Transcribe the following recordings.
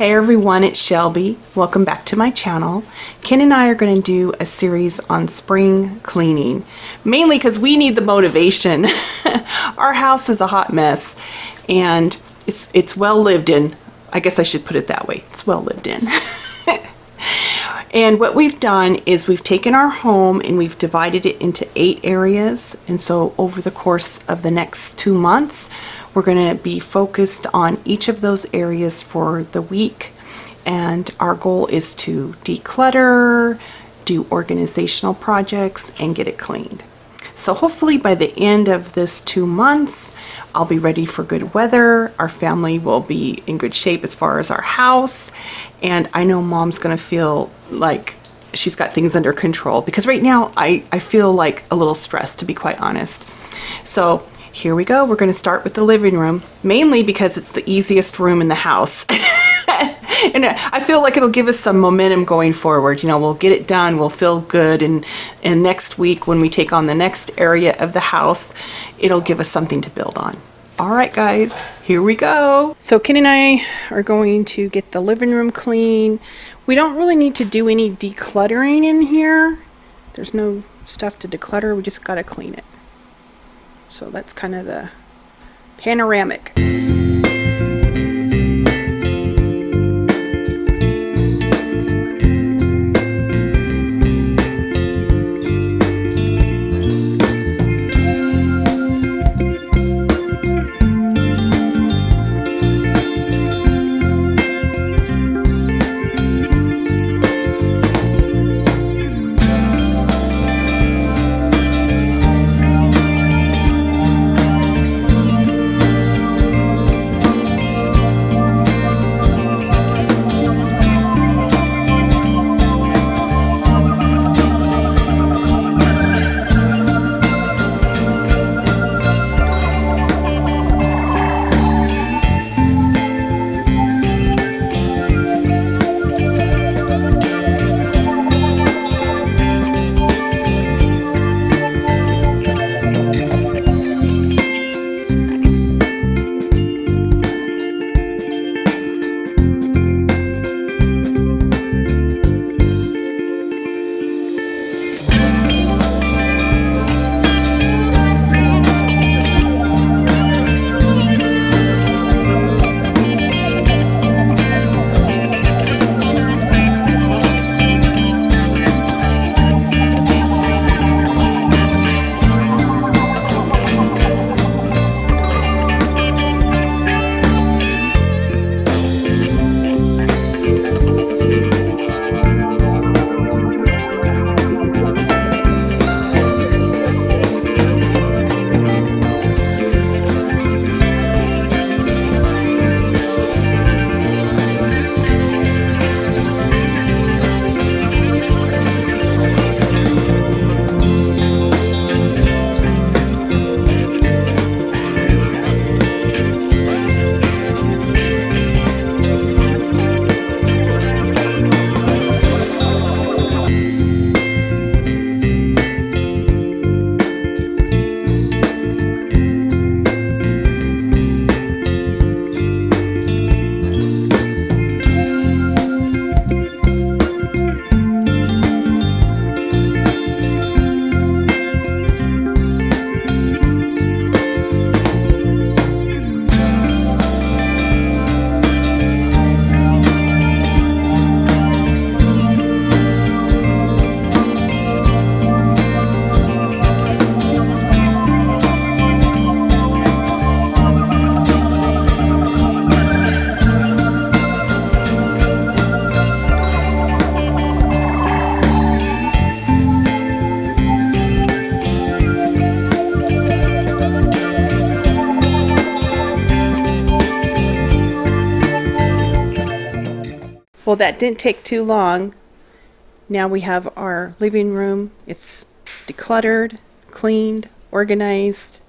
Hey everyone, it's Shelby. Welcome back to my channel. Ken and I are going to do a series on spring cleaning, mainly because we need the motivation. Our house is a hot mess and it's well lived in. I guess I should put it that way. It's well lived in. And what we've done is we've taken our home and we've divided it into 8 areas. And so over the course of the next 2 months, we're going to be focused on each of those areas for the week. And our goal is to declutter, do organizational projects, and get it cleaned. So hopefully by the end of this 2 months, I'll be ready for good weather. Our family will be in good shape as far as our house. And I know Mom's gonna feel like she's got things under control, because right now I feel like a little stressed, to be quite honest. So here we go. We're gonna start with the living room, mainly because it's the easiest room in the house. And I feel like it'll give us some momentum going forward. You know, we'll get it done, we'll feel good, and next week when we take on the next area of the house, it'll give us something to build on. All right, guys, here we go. So Ken and I are going to get the living room clean. We don't really need to do any decluttering in here. There's no stuff to declutter, we just gotta clean it. So that's kind of the panoramic. Well, that didn't take too long. Now we have our living room. It's decluttered, cleaned, organized,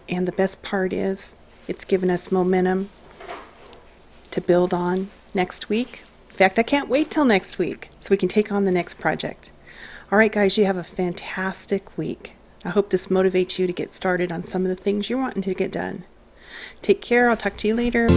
and the best part is it's given us momentum to build on next week. In fact, I can't wait till next week so we can take on the next project. All right, guys, you have a fantastic week. I hope this motivates you to get started on some of the things you're wanting to get done. Take care. I'll talk to you later.